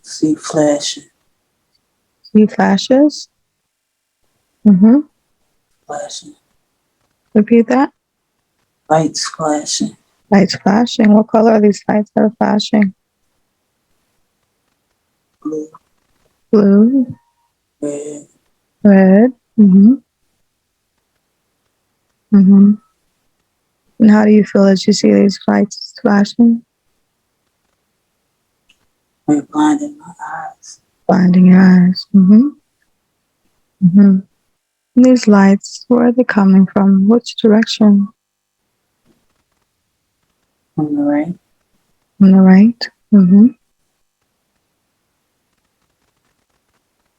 See flashing. See flashes? Mm-hmm. Flashing. Repeat that. Lights flashing. Lights flashing. What color are these lights that are flashing? Blue. Blue. Red. Red. Mm-hmm. Mm-hmm. And how do you feel as you see these lights flashing? They're blinding my eyes. Blinding your eyes. Mm-hmm. Mm-hmm. And these lights, where are they coming from? Which direction? From the right. From the right. Mm-hmm.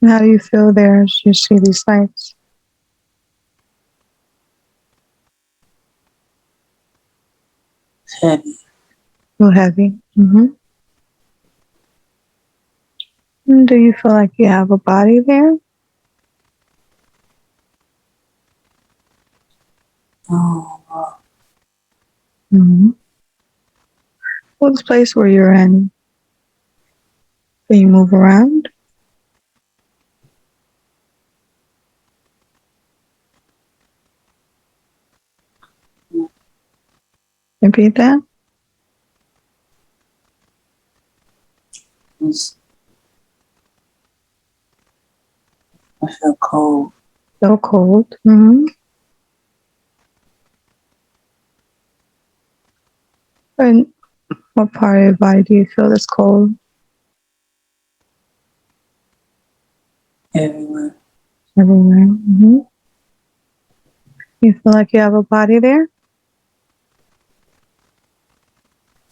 And how do you feel there as you see these lights? It's heavy. Feel heavy. Mm-hmm. And do you feel like you have a body there? Oh, Mm-hmm. What's the place where you're in? Can you move around? Repeat that. I feel cold. So cold. Mm-hmm. And what part of your body do you feel this cold? Everywhere. Everywhere. Mm-hmm. You feel like you have a body there?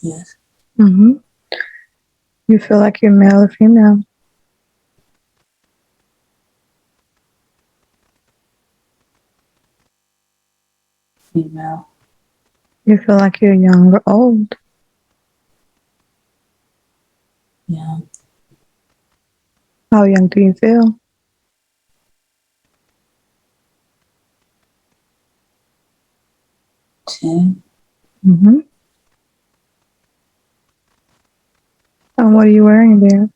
Yes. Mm-hmm. You feel like you're male or female? Female. You feel like you're young or old? Young. How young do you feel? 10. Mm-hmm. And what are you wearing there?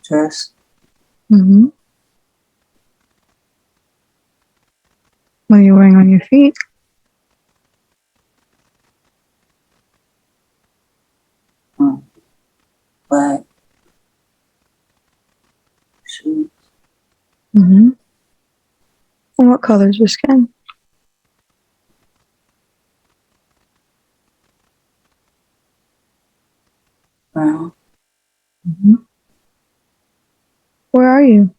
Dress. Mm-hmm. What are you wearing on your feet? Black. Shoes. Mm-hmm. And what color is your skin? Brown. Mm-hmm. Where are you?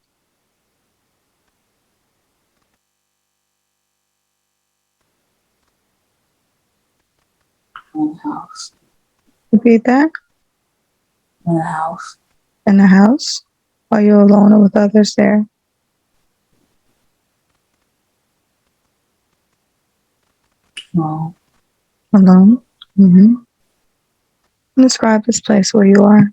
In the house. Repeat that. In the house. In the house? Are you alone or with others there? No. Alone. Mm-hmm. Describe this place where you are.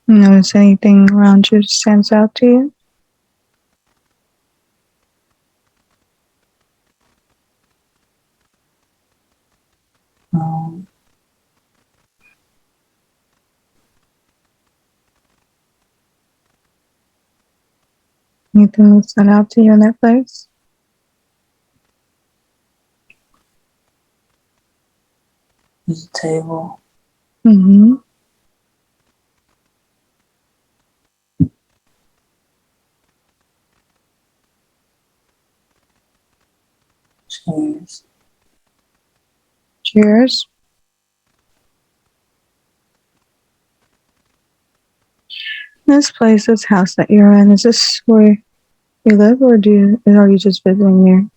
You notice anything around you stands out to you? No. Anything that stood out to you in that place? There's a table. Mm-hmm. Chairs. Chairs. This place, this house that you're in, is this where you live or are you just visiting here?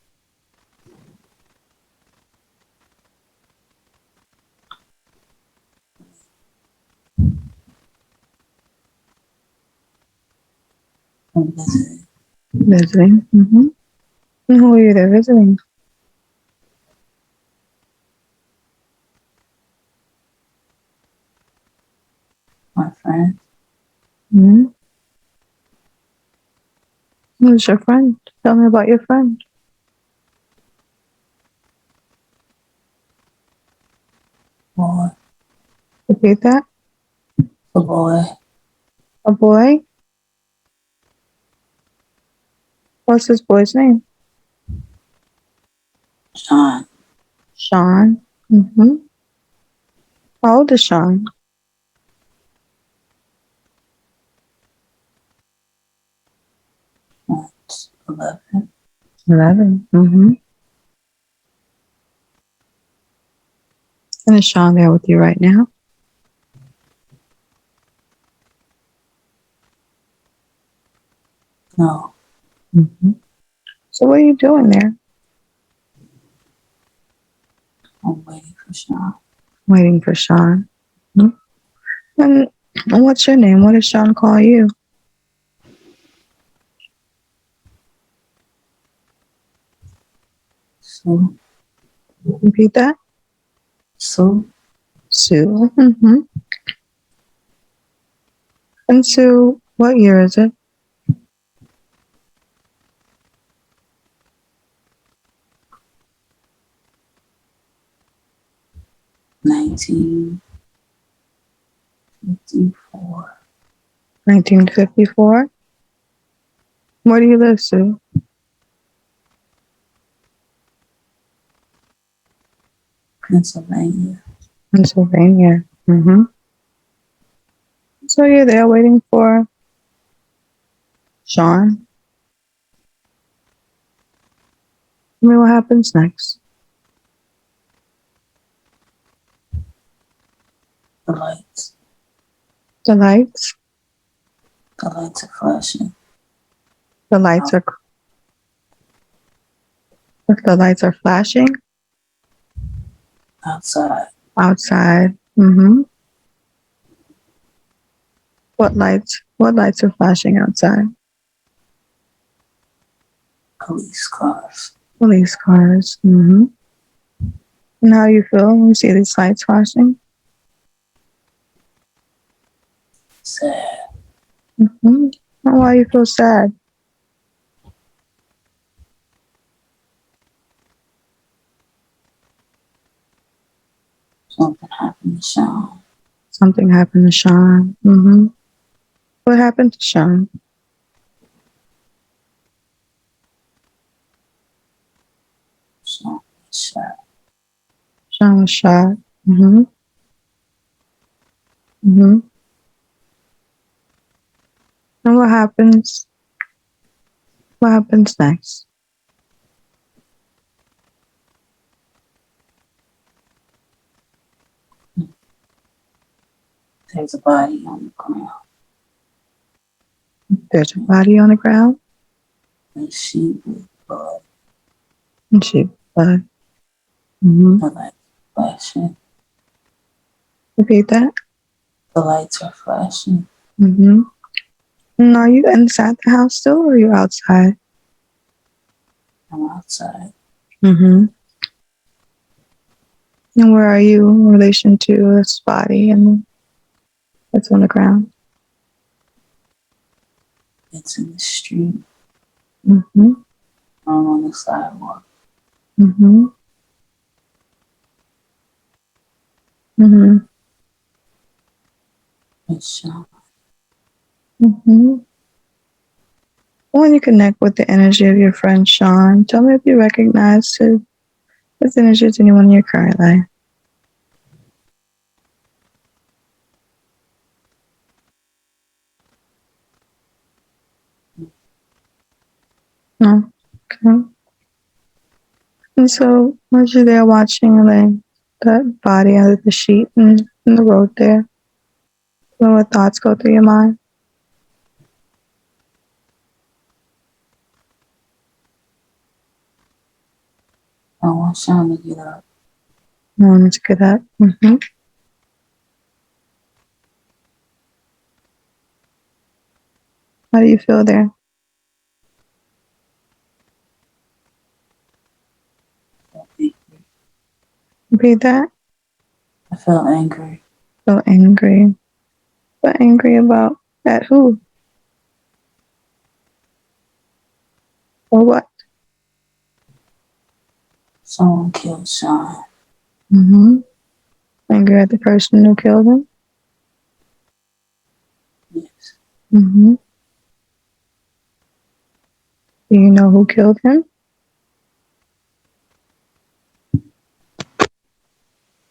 I'm visiting. Visiting. Mm-hmm. And who are you there visiting? friend. Mm-hmm. Who's your friend? Tell me about your friend. Boy. Repeat that. A boy. A boy? What's this boy's name? Sean. Sean. Mm-hmm. How old is Sean? What's 11. 11. Mm-hmm. And is Sean there with you right now? No. Mm-hmm. So what are you doing there? I'm waiting for Sean. Waiting for Sean. Mm-hmm. And what's your name? What does Sean call you? Sue. Repeat that. Sue. Sue. Mm-hmm. And Sue, what year is it? 1954. 1954. Where do you live, Sue? Pennsylvania. Pennsylvania. Mm-hmm. So you're there waiting for Sean. Tell me what happens next. The lights. The lights. The lights are flashing. The lights are. The lights are flashing Outside. outside. Mm-hmm. What lights? What lights are flashing outside? Police cars. Police cars. Mm-hmm. And how do you feel when you see these lights flashing? Sad. Mm-hmm. And why do you feel sad? Something happened to Sean. Something happened to Sean. Mm-hmm. What happened to Sean? Sean was shot. Sean was shot. Mm-hmm. Mm-hmm. And what happens? What happens next? There's a body on the ground. There's a body on the ground. And she with blood. And she blood. Mm-hmm. The lights flashing. Repeat that. The lights are flashing. Mm-hmm. And are you inside the house still, or are you outside? I'm outside. Mm-hmm. And where are you in relation to this body and what's on the ground? It's in the street. Mm-hmm. I'm on the sidewalk. Mm-hmm. Mm-hmm. It's Sean. Mm-hmm. When you connect with the energy of your friend Sean, tell me if you recognize his energy as anyone in your current life. No? Okay. And so, as you're there watching that body under the sheet in the road there, what thoughts go through your mind? I want Sean to get up. I wanted to get up. Mm-hmm. How do you feel there? Repeat that. I felt angry. Feel angry. But angry about at who? Or what? Someone killed Sean. Mm-hmm. Angry at the person who killed him? Yes. Mm-hmm. Do you know who killed him?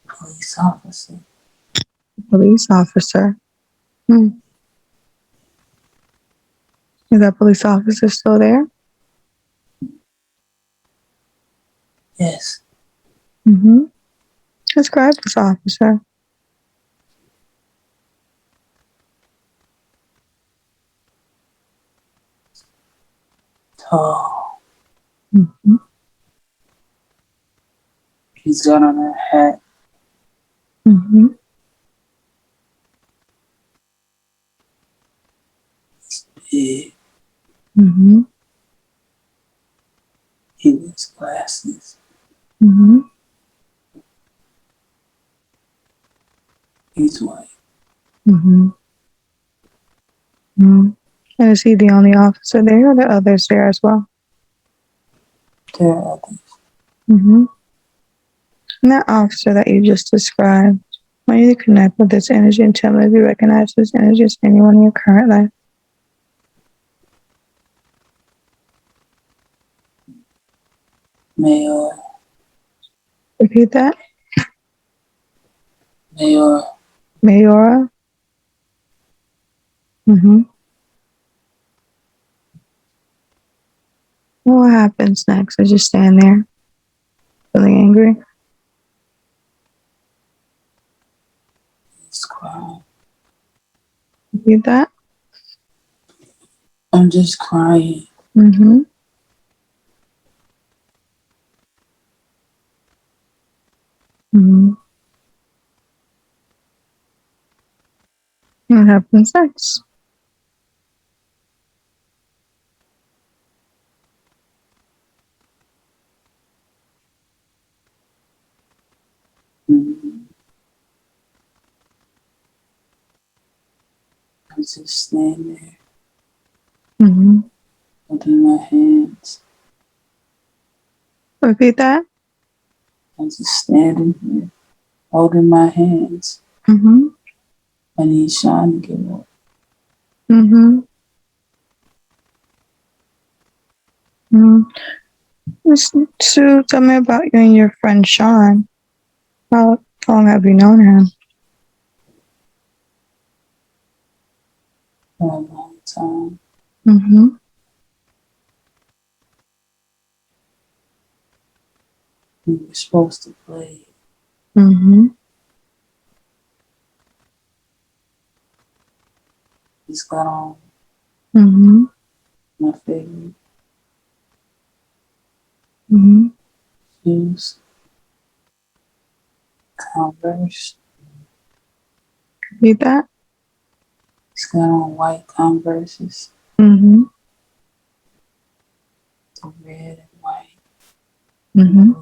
Police officer. Police officer. Hmm. Is that police officer still there? Yes. Mm-hmm. Describe this officer. Tall. Mm-hmm. He's got on a hat. Mm-hmm. Big. Mm-hmm. He wears glasses. Mm-hmm. He's white. Mm-hmm. Mm-hmm. And is he the only officer there or are there others there as well? There are others. Mm-hmm. And that officer that you just described, I want you to connect with this energy and tell me if you recognize this energy as anyone in your current life. Mayor. Repeat that. Mayor. Mayora. Mm-hmm. What happens next? I just stand there, feeling angry. He's crying. Repeat that. I'm just crying. Mm-hmm. Mm-hmm. What happens next? Mm-hmm. I just stand there Mm-hmm. holding my hands. Repeat that. I'm just standing here holding my hands. Mm-hmm. I need Sean to get up. Mm-hmm. Mm-hmm. Miss Sue, tell me about you and your friend Sean. How long have you known him? For a long time. Mm-hmm. We were supposed to play. Mm-hmm. He's got on Mm-hmm. my favorite Mm-hmm. shoes, Converse. Repeat that. He's got on white Converses, Mm-hmm. the red and white, Mm-hmm.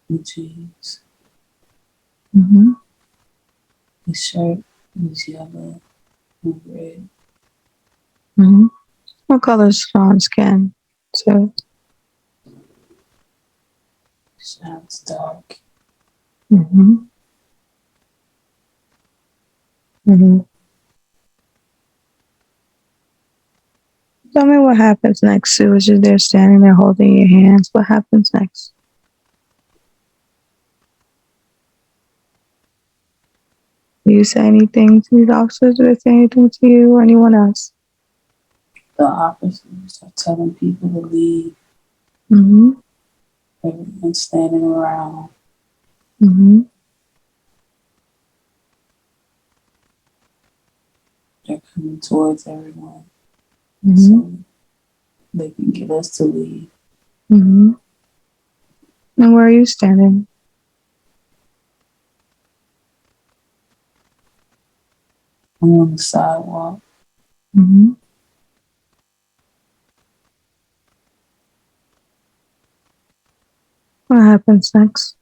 blue jeans. Mm-hmm. His shirt is yellow and red. Mm-hmm. What color is Sean's skin? So. Sounds dark. Mm-hmm. Mm-hmm. Tell me what happens next, Sue, as you're there standing there holding your hands. What happens next? Do you say anything to these officers? Do they say anything to you or anyone else? The officers are telling people to leave. Mm-hmm. Everyone's standing around. Mm-hmm. They're coming towards everyone Mm-hmm. so they can get us to leave. Mm-hmm. And where are you standing? I'm on the sidewalk. Mm-hmm. What happens next?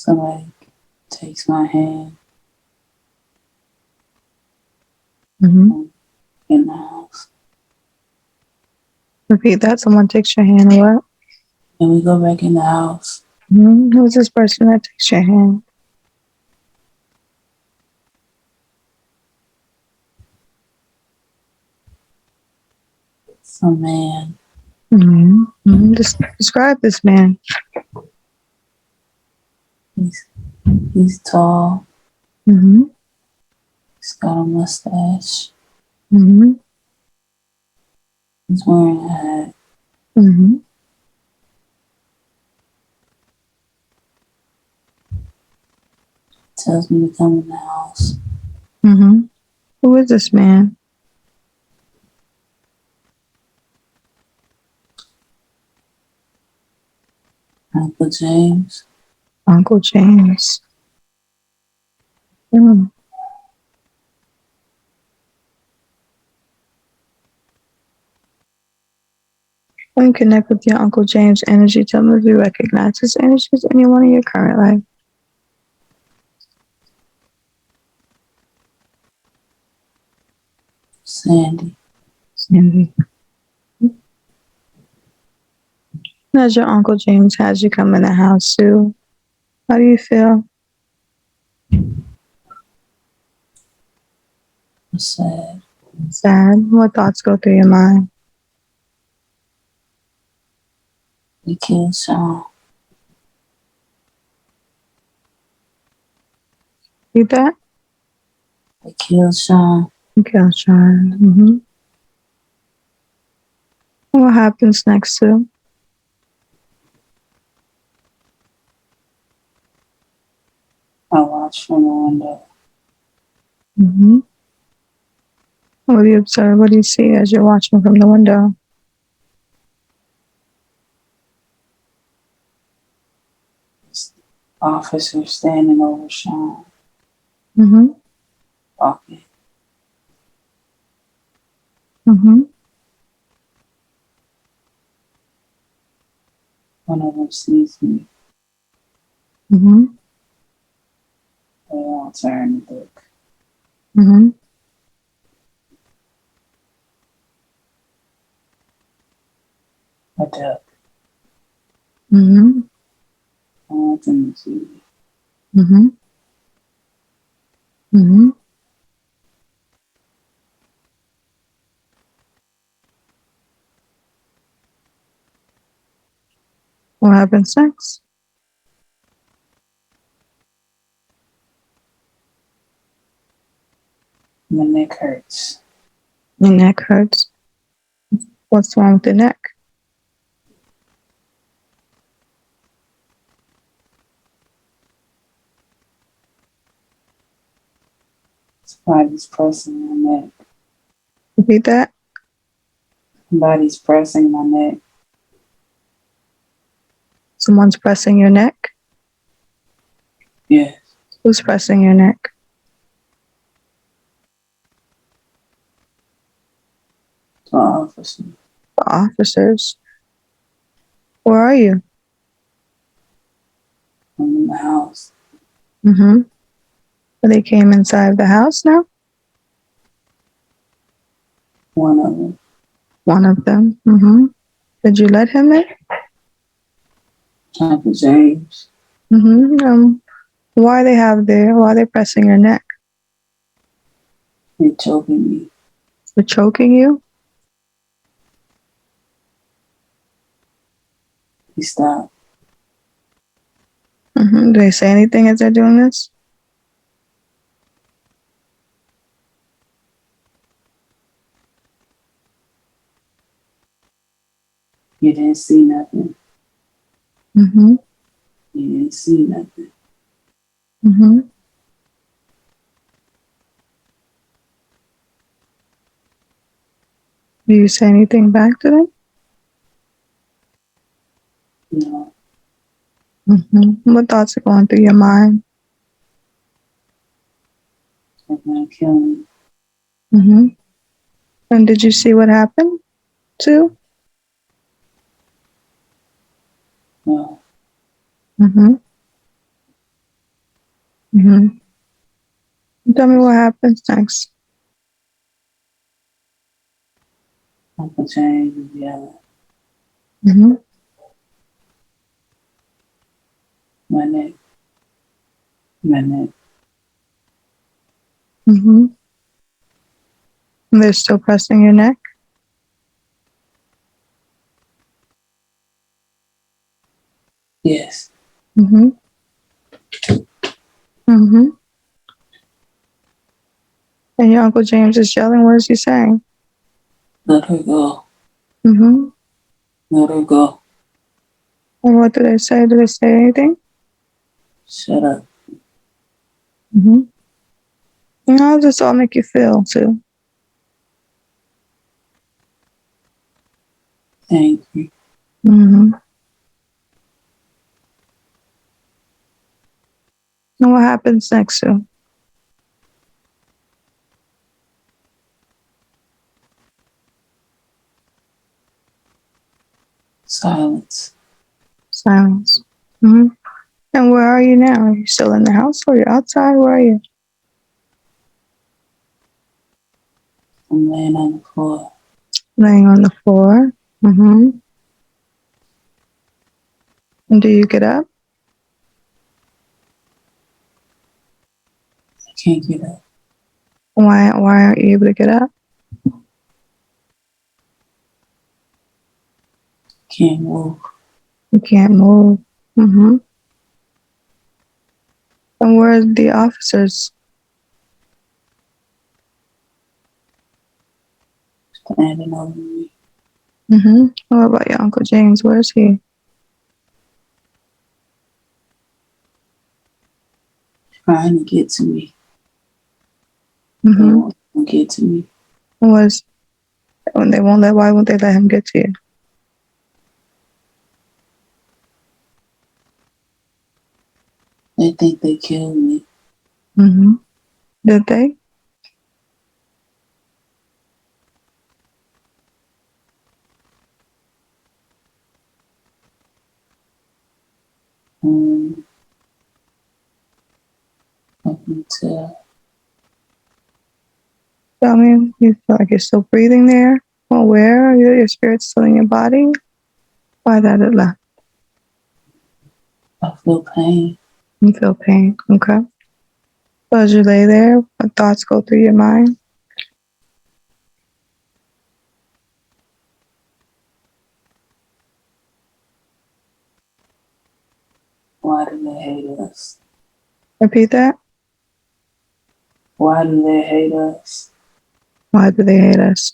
Somebody takes my hand Mm-hmm. in the house. Repeat that. Someone takes your hand. What? And we go back in the house. Mm-hmm. Who's this person that takes your hand? Some man. Mm-hmm. Mm-hmm. Just describe this man. He's tall. Mm-hmm. He's got a mustache. Mm-hmm. He's wearing a hat. Mm-hmm. Tells me to come in the house. Mm-hmm. Who is this man? Uncle James. Uncle James. Mm. When you connect with your Uncle James' energy, tell me if you recognize his energy as anyone in your current life. Sandy. Sandy. As your Uncle James has you come in the house, Sue, how do you feel? I'm sad. Sad. What thoughts go through your mind? They killed Sean. Read that? They killed Sean. Okay, I'll try. Mm-hmm. What happens next, Sue? I watched from the window. Mm-hmm. What do you observe? What do you see as you're watching from the window? Officer standing over Sean. Mm-hmm. Talking. Mm-hmm. One of them sees me. Mm-hmm. They all turn and look. Mm-hmm. I duck. Mm-hmm. I want them to see me. Mm-hmm. Mm-hmm. What happens next? My neck hurts. Your neck hurts. What's wrong with the neck? Somebody's pressing my neck. Repeat that. Somebody's pressing my neck. Someone's pressing your neck. Yes. Who's pressing your neck? The officer. The officers. Where are you? I'm in the house. Mm-hmm. They came inside the house now? One of them. One of them. Mm-hmm. Did you let him in? Uncle James. Mm-hmm. Why are they pressing your neck? They choking me. They're choking you? He stopped. Mm-hmm. Do they say anything as they're doing this? You didn't see nothing. Mm-hmm. You didn't see nothing. Mm-hmm. Do you say anything back to them? No. Mm-hmm. What thoughts are going through your mind? They're gonna kill me. Mm-hmm. And did you see what happened too? No. Mm-hmm. Tell me what happens next. Uncle James is yelling. My neck. They're still pressing your neck. Yes. And your Uncle James is yelling. What is he saying? Let her go. Let her go. And what do they say? Do they say anything? Shut up. And how does this all make you feel, too? Angry. And what happens next, Sue? Silence. Silence. And where are you now? Are you still in the house or you're outside? Where are you? I'm laying on the floor. Laying on the floor. And do you get up? I can't get up. Why aren't you able to get up? Can't move. You can't move. And where are the officers? Standing over me. What about your Uncle James? Where is he? Trying to get to me. They won't get to me. When they won't why won't they let him get to you? They think they killed me. Did they? Up until. Tell me, you feel like you're still breathing there? Aware? Your spirit's still in your body? Why that it left? I feel pain. You feel pain. Okay. So as you lay there, what thoughts go through your mind? Why do they hate us? Repeat that. Why do they hate us? Why do they hate us?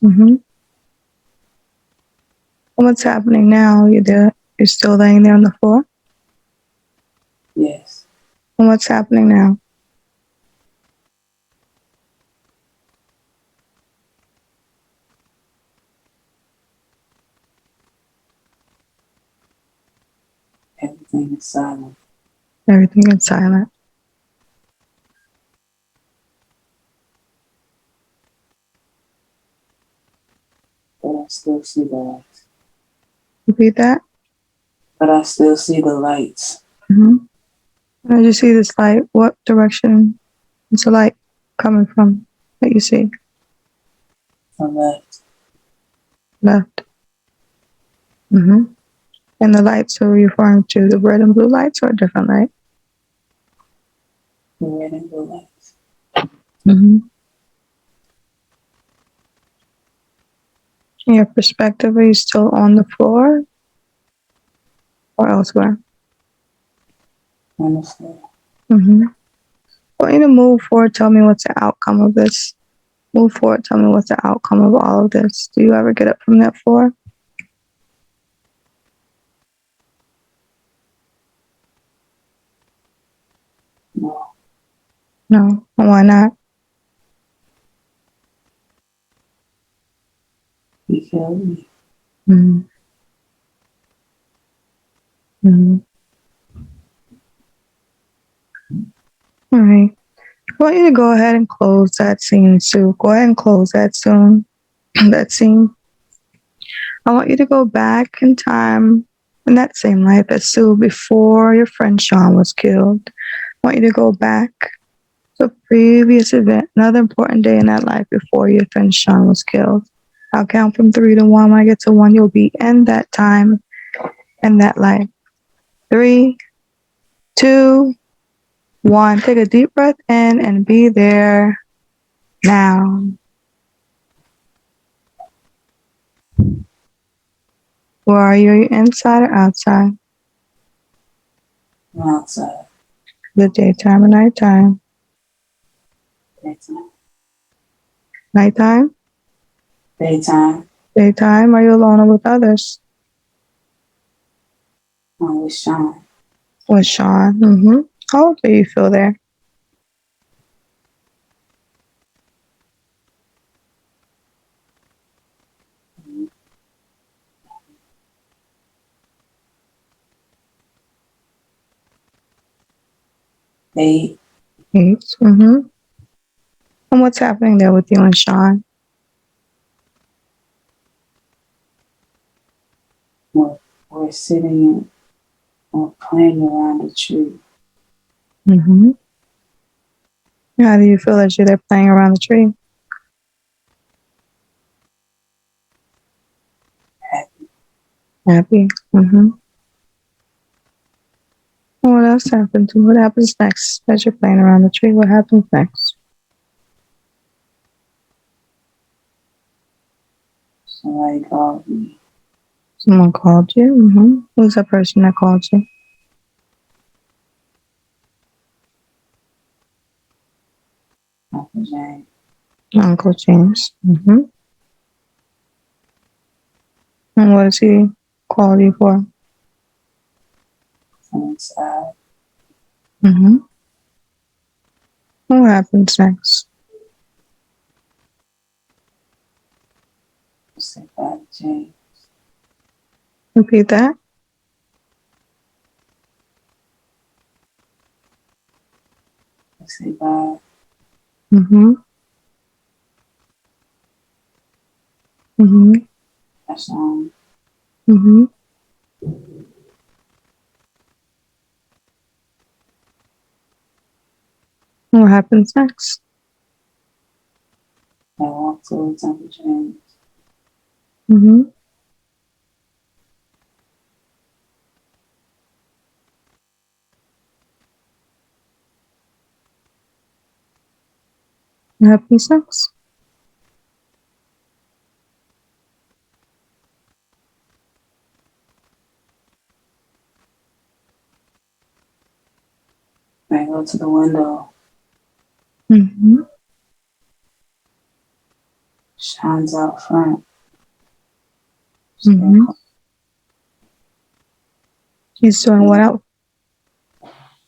What's happening now? You're still laying there on the floor? Yes. And what's happening now? Everything is silent. Everything is silent. But I still see the lights. Repeat that. But I still see the lights. As you see this light, what direction is the light coming from that you see? From left. Left. And the lights are referring to the red and blue lights or a different light? The red and blue lights. In your perspective, are you still on the floor or elsewhere? On the floor. I want you to move forward. Tell me what's the outcome of this. Move forward. Tell me what's the outcome of all of this. Do you ever get up from that floor? No. No. And why not? He killed me. All right. I want you to go ahead and close that scene, Sue. Go ahead and close that soon. That scene. I want you to go back in time in that same life as Sue before your friend Sean was killed. want you to go back to a previous event, another important day in that life before your friend Sean was killed. I'll count from 3 to 1. When I get to 1, you'll be in that time and that life. 3, 2, 1. Take a deep breath in and be there now. Where are you? Are you inside or outside? Outside. The daytime or nighttime? Daytime. Nighttime? Daytime. Daytime. Are you alone or with others? I'm with Sean. With Sean. How old do you feel there? Eight. 8. And what's happening there with you and Sean? We're sitting or playing around the tree. How do you feel as you're there playing around the tree? Happy. Happy. What else happened? What happens next as you're playing around the tree? What happens next? Somebody called me. Someone called you? Who's that person that called you? Uncle James. Uncle James. And what does he call you for? From inside. What happens next? Say bye to James. Repeat that. I say bye. That's all. What happens next? I walk towards Uncle James. What happens next? I go to the window. Shines out front. He's doing what out?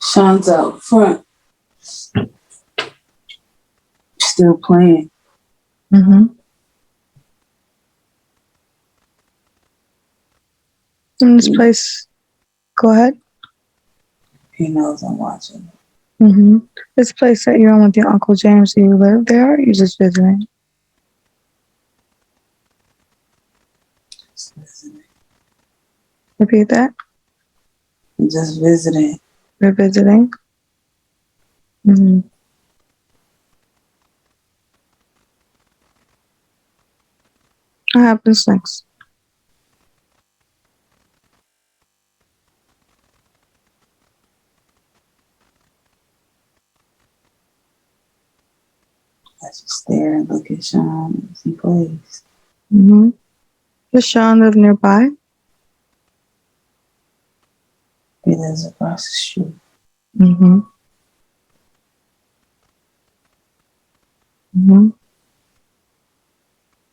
Shines out front. Still playing. In this place, go ahead. He knows I'm watching. This place that you're in with your Uncle James, do you live there or you just visiting? Just visiting. Repeat that. Just visiting. You're visiting? What happens next? I just stare and look at Sean as he plays. Does Sean live nearby? He lives across the street.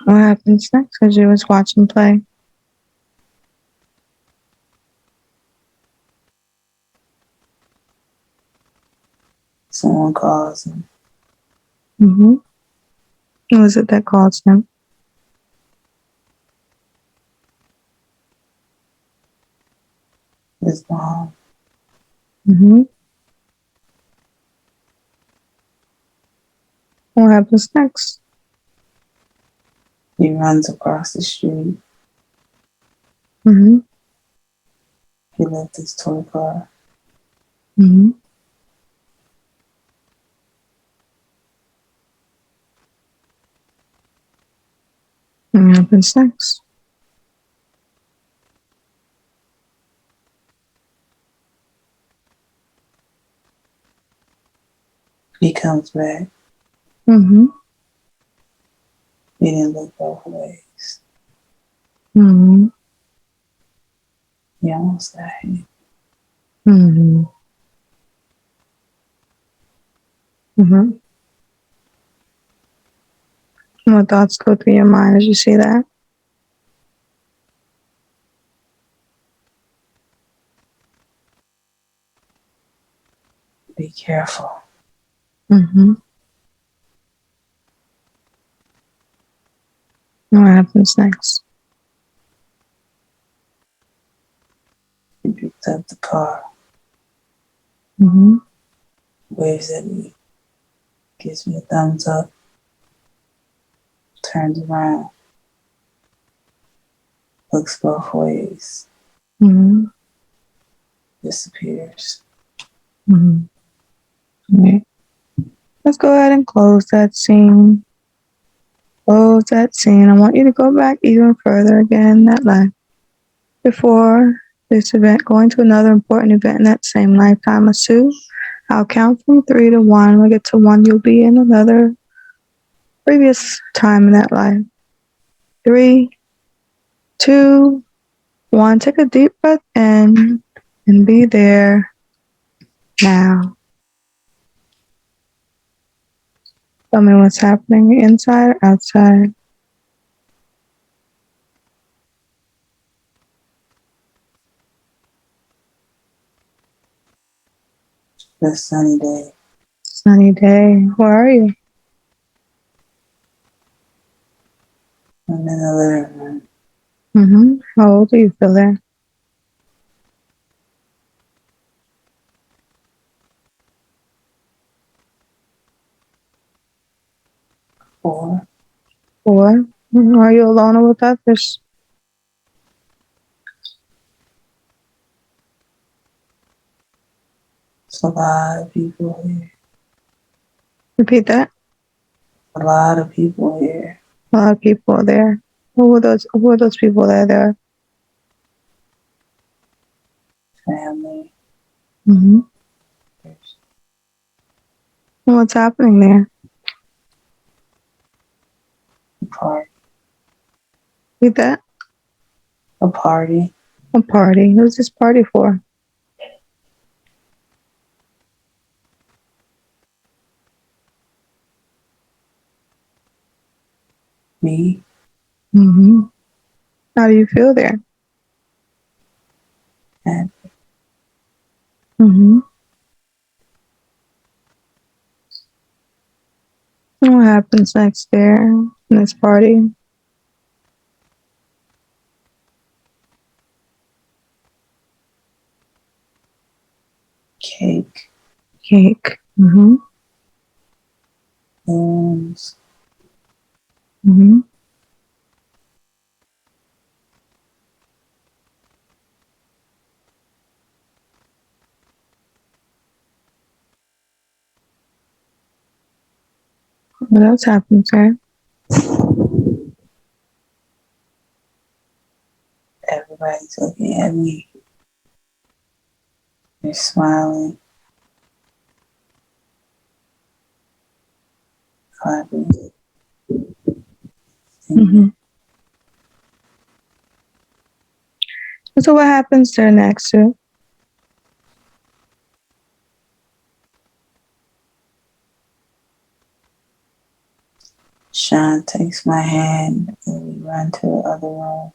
What happens next as you was watching play? Someone calls him. Who is it that calls him? His mom. What happens next? He runs across the street. He left his toy car. What happens next? He comes back. Mm-hmm. He didn't look both ways. Mm-hmm. He almost died. Mm-hmm. Mm-hmm. What thoughts go through your mind as you see that? Be careful. Mm-hmm. What happens next? He picked up the car, Mm-hmm. waves at me, gives me a thumbs up, turns around, looks both ways, Mm-hmm. disappears. Mm-hmm. Okay. Let's go ahead and close that scene. Close that scene. I want you to go back even further again in that life. Before this event, going to another important event in that same lifetime of Sue. I'll count from 3 to 1. When we get to 1, you'll be in another previous time in that life. 3, 2, 1. Take a deep breath in and be there now. Tell me what's happening inside or outside. It's a sunny day. Sunny day. Where are you? I'm in the living room. Mm-hmm. How old do you feel there? 4. 4. Are you alone or with others? It's a lot of people here. Repeat that. A lot of people here. A lot of people are there. Who are those people that are there? Family. Mm-hmm. What's happening there? A party. Repeat that. A party. A party. Who's this party for? Me. Mm-hmm. How do you feel there? And Mm-hmm. What happens next there in this party? cake. Cake. Mm-hmm. Balloons. Mm-hmm. What else happens there? Everybody's looking at me. They're smiling, clapping. Mm-hmm. So what happens there next, Sue? Sean takes my hand and we run to the other room.